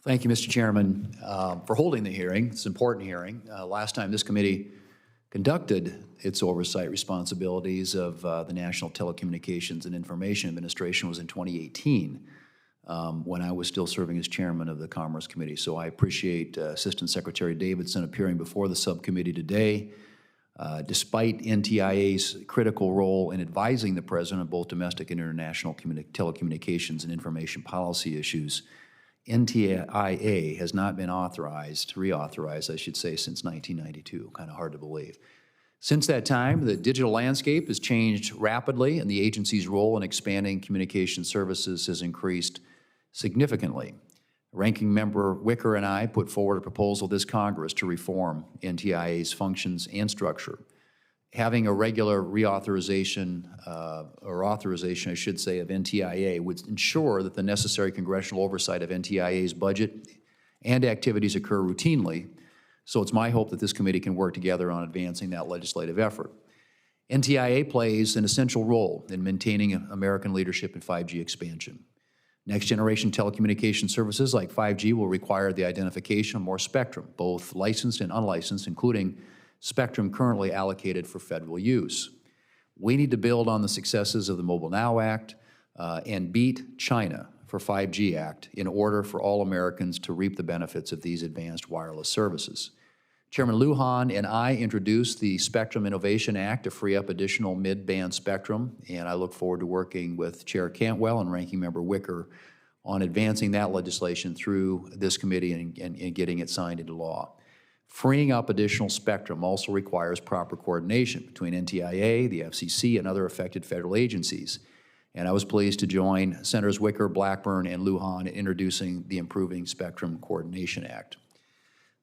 Thank you, Mr. Chairman, for holding the hearing. It's an important hearing. Last time this committee conducted its oversight responsibilities of the National Telecommunications and Information Administration was in 2018, when I was still serving as chairman of the Commerce Committee. So I appreciate Assistant Secretary Davidson appearing before the subcommittee today. Despite NTIA's critical role in advising the President of both domestic and international telecommunications and information policy issues, NTIA has not been reauthorized, I should say, since 1992. Kind of hard to believe. Since that time, the digital landscape has changed rapidly, and the agency's role in expanding communication services has increased significantly. Ranking Member Wicker and I put forward a proposal this Congress to reform NTIA's functions and structure. Having a regular reauthorization, or authorization, I should say, of NTIA would ensure that the necessary congressional oversight of NTIA's budget and activities occur routinely. So it's my hope that this committee can work together on advancing that legislative effort. NTIA plays an essential role in maintaining American leadership in 5G expansion. Next-generation telecommunication services like 5G will require the identification of more spectrum, both licensed and unlicensed, including spectrum currently allocated for federal use. We need to build on the successes of the Mobile Now Act and beat China for 5G Act in order for all Americans to reap the benefits of these advanced wireless services. Chairman Lujan and I introduced the Spectrum Innovation Act to free up additional mid-band spectrum, and I look forward to working with Chair Cantwell and Ranking Member Wicker on advancing that legislation through this committee and getting it signed into law. Freeing up additional spectrum also requires proper coordination between NTIA, the FCC, and other affected federal agencies. And I was pleased to join Senators Wicker, Blackburn, and Lujan in introducing the Improving Spectrum Coordination Act.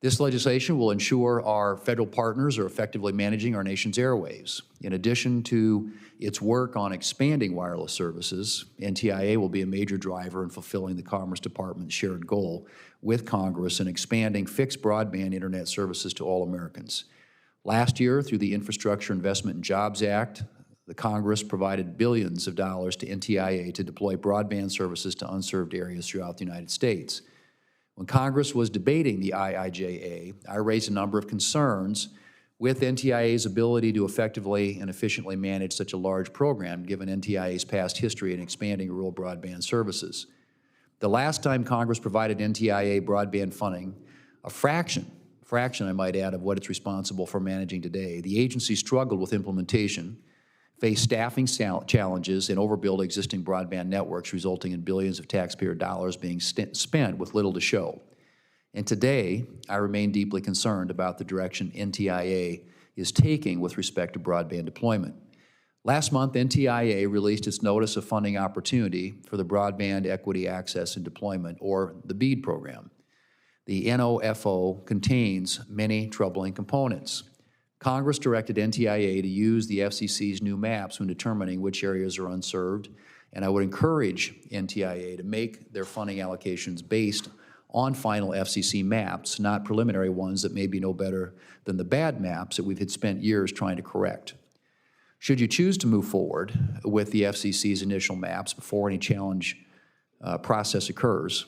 This legislation will ensure our federal partners are effectively managing our nation's airwaves. In addition to its work on expanding wireless services, NTIA will be a major driver in fulfilling the Commerce Department's shared goal with Congress in expanding fixed broadband internet services to all Americans. Last year, through the Infrastructure Investment and Jobs Act, the Congress provided billions of dollars to NTIA to deploy broadband services to unserved areas throughout the United States. When Congress was debating the IIJA, I raised a number of concerns with NTIA's ability to effectively and efficiently manage such a large program, given NTIA's past history in expanding rural broadband services. The last time Congress provided NTIA broadband funding, a fraction I might add, of what it's responsible for managing today, the agency struggled with implementation, faced staffing challenges, and overbuilt existing broadband networks, resulting in billions of taxpayer dollars being spent with little to show. And today, I remain deeply concerned about the direction NTIA is taking with respect to broadband deployment. Last month, NTIA released its Notice of Funding Opportunity for the Broadband Equity Access and Deployment, or the BEAD program. The NOFO contains many troubling components. Congress directed NTIA to use the FCC's new maps when determining which areas are unserved, and I would encourage NTIA to make their funding allocations based on final FCC maps, not preliminary ones that may be no better than the bad maps that we've had spent years trying to correct. Should you choose to move forward with the FCC's initial maps before any challenge process occurs,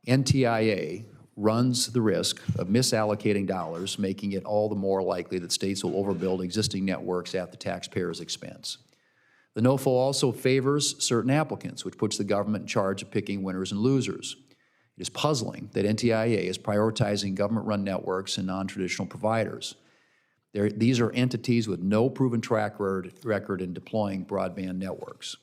NTIA runs the risk of misallocating dollars, making it all the more likely that states will overbuild existing networks at the taxpayer's expense. The NOFO also favors certain applicants, which puts the government in charge of picking winners and losers. It is puzzling that NTIA is prioritizing government-run networks and non-traditional providers. These are entities with no proven track record in deploying broadband networks.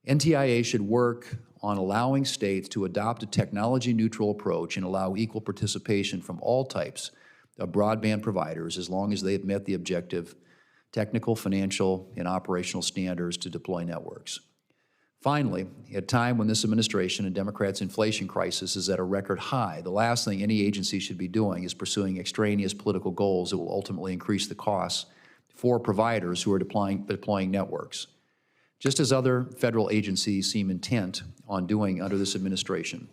NTIA should work on allowing states to adopt a technology-neutral approach and allow equal participation from all types of broadband providers as long as they have met the objective technical, financial, and operational standards to deploy networks. Finally, at a time when this administration and Democrats' inflation crisis is at a record high, the last thing any agency should be doing is pursuing extraneous political goals that will ultimately increase the costs for providers who are deploying networks. Just as other federal agencies seem intent on doing under this administration,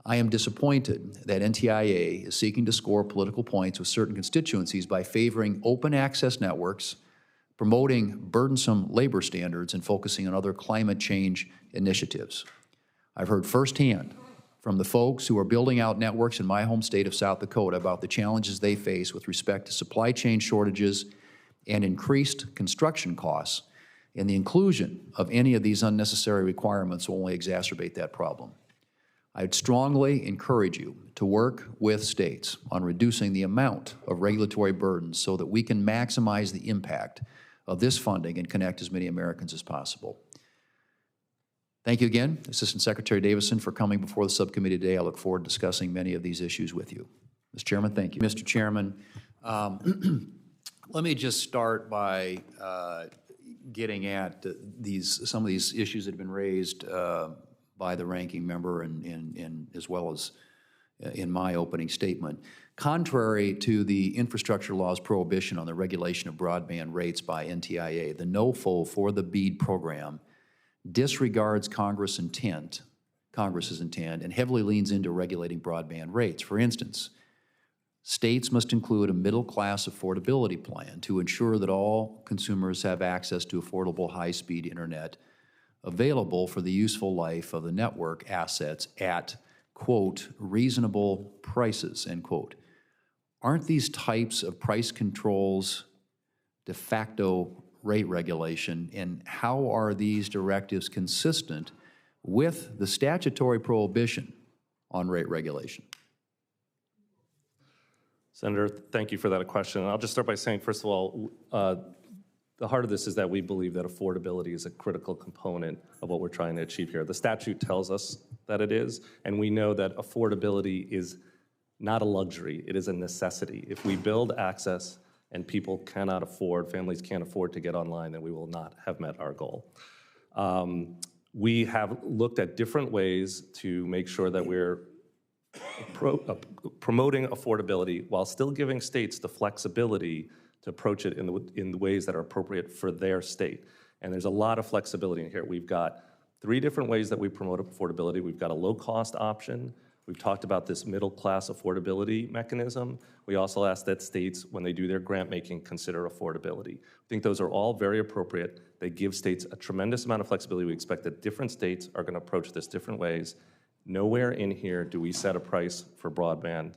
I am disappointed that NTIA is seeking to score political points with certain constituencies by favoring open access networks, promoting burdensome labor standards, and focusing on other climate change initiatives. I've heard firsthand from the folks who are building out networks in my home state of South Dakota about the challenges they face with respect to supply chain shortages and increased construction costs, and the inclusion of any of these unnecessary requirements will only exacerbate that problem. I'd strongly encourage you to work with states on reducing the amount of regulatory burdens so that we can maximize the impact of this funding and connect as many Americans as possible. Thank you again, Assistant Secretary Davison, for coming before the subcommittee today. I look forward to discussing many of these issues with you. Mr. Chairman, thank you. Mr. Chairman, let me just start by getting at some of these issues that have been raised by the ranking member and as well as in my opening statement. Contrary to the infrastructure law's prohibition on the regulation of broadband rates by NTIA, the NOFO for the BEAD program disregards Congress's intent and heavily leans into regulating broadband rates. For instance, states must include a middle-class affordability plan to ensure that all consumers have access to affordable high-speed internet available for the useful life of the network assets at, quote, reasonable prices, end quote. Aren't these types of price controls de facto rate regulation, and how are these directives consistent with the statutory prohibition on rate regulation? Senator, thank you for that question. And I'll just start by saying, first of all, the heart of this is that we believe that affordability is a critical component of what we're trying to achieve here. The statute tells us that it is, and we know that affordability is not a luxury, it is a necessity. If we build access and people cannot afford, families can't afford to get online, then we will not have met our goal. We have looked at different ways to make sure that we're promoting affordability while still giving states the flexibility to approach it in the ways that are appropriate for their state. And there's a lot of flexibility in here. We've got 3 different ways that we promote affordability. We've got a low-cost option. We've talked about this middle-class affordability mechanism. We also ask that states, when they do their grant making, consider affordability. I think those are all very appropriate. They give states a tremendous amount of flexibility. We expect that different states are going to approach this different ways. Nowhere in here do we set a price for broadband,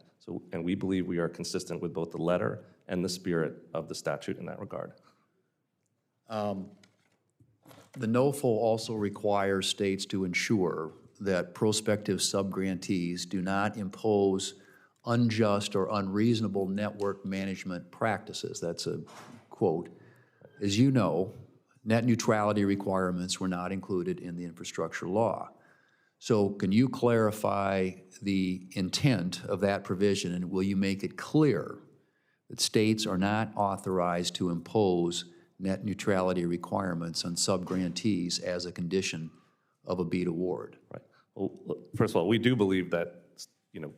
and we believe we are consistent with both the letter and the spirit of the statute in that regard. The NOFO also requires states to ensure that prospective subgrantees do not impose unjust or unreasonable network management practices. That's a quote. As you know, net neutrality requirements were not included in the infrastructure law. So can you clarify the intent of that provision, and will you make it clear that states are not authorized to impose net neutrality requirements on subgrantees as a condition of a BEAD award? Right. Well, first of all, we do believe that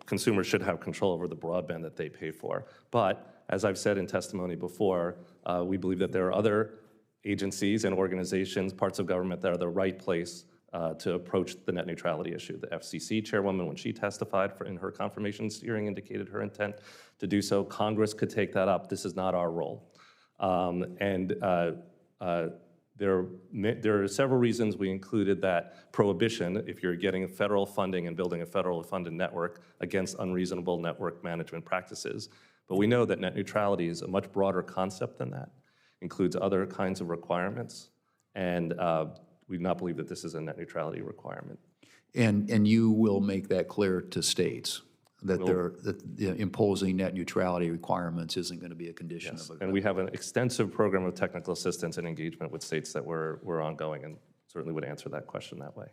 consumers should have control over the broadband that they pay for. But as I've said in testimony before, we believe that there are other agencies and organizations, parts of government, that are the right place to approach the net neutrality issue. The FCC chairwoman, when she testified in her confirmation hearing, indicated her intent to do so. Congress could take that up. This is not our role. There are several reasons we included that prohibition, if you're getting federal funding and building a federal funded network, against unreasonable network management practices. But we know that net neutrality is a much broader concept than that, includes other kinds of requirements, and we do not believe that this is a net neutrality requirement. And you will make that clear to states, that imposing net neutrality requirements isn't going to be a condition of a... And we have an extensive program of technical assistance and engagement with states that we're ongoing, and certainly would answer that question that way.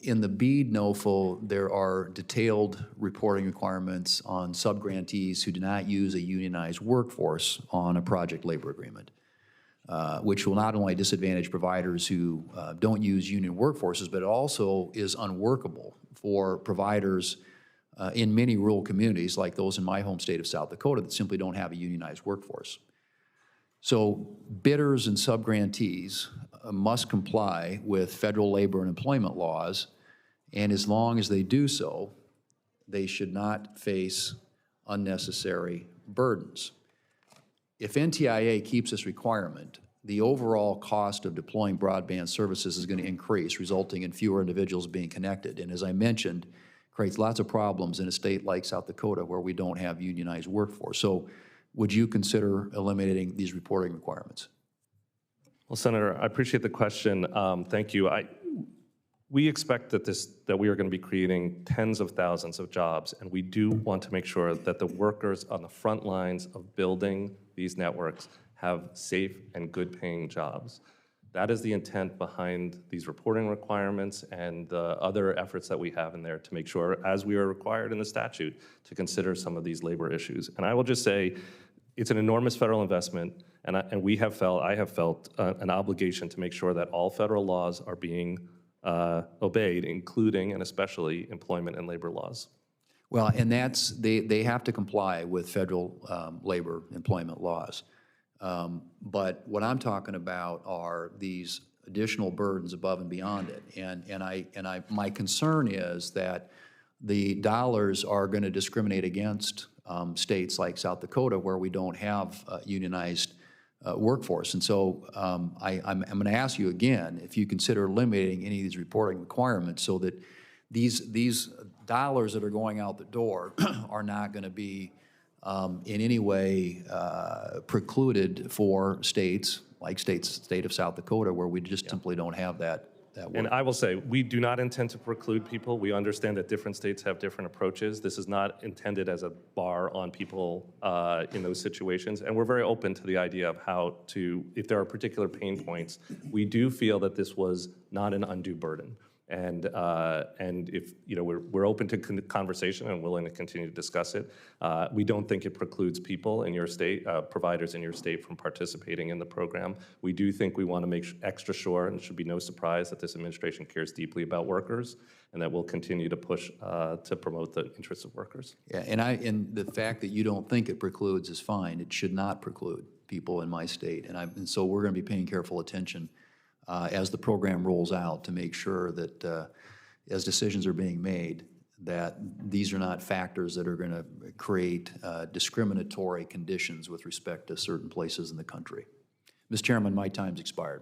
In the BEAD NOFO, there are detailed reporting requirements on subgrantees who do not use a unionized workforce on a project labor agreement, which will not only disadvantage providers who don't use union workforces, but it also is unworkable for providers in many rural communities, like those in my home state of South Dakota, that simply don't have a unionized workforce. So bidders and subgrantees must comply with federal labor and employment laws, and as long as they do so, they should not face unnecessary burdens. If NTIA keeps this requirement, the overall cost of deploying broadband services is going to increase, resulting in fewer individuals being connected. And as I mentioned, creates lots of problems in a state like South Dakota where we don't have unionized workforce. So would you consider eliminating these reporting requirements? Well, Senator, I appreciate the question. Thank you. We expect that we are going to be creating tens of thousands of jobs, and we do want to make sure that the workers on the front lines of building these networks have safe and good-paying jobs. That is the intent behind these reporting requirements and the other efforts that we have in there to make sure, as we are required in the statute, to consider some of these labor issues. And I will just say, it's an enormous federal investment, and I have felt an obligation to make sure that all federal laws are being obeyed, including and especially employment and labor laws. Well, and they have to comply with federal labor employment laws. But what I'm talking about are these additional burdens above and beyond it. And my concern is that the dollars are going to discriminate against states like South Dakota where we don't have unionized workforce. And so I'm going to ask you again if you consider eliminating any of these reporting requirements so that these dollars that are going out the door are not going to be in any way precluded for states like state of South Dakota where we just simply don't have that work. And I will say, we do not intend to preclude people. We understand that different states have different approaches. This is not intended as a bar on people in those situations. And we're very open to the idea of how to, if there are particular pain points, we do feel that this was not an undue burden. And if, we're open to conversation and willing to continue to discuss it. We don't think it precludes people in your state, providers in your state from participating in the program. We do think we want to make extra sure, and it should be no surprise that this administration cares deeply about workers, and that we'll continue to push to promote the interests of workers. Yeah, and the fact that you don't think it precludes is fine. It should not preclude people in my state, and so we're going to be paying careful attention as the program rolls out to make sure that as decisions are being made, that these are not factors that are going to create discriminatory conditions with respect to certain places in the country. Mr. Chairman, my time's expired.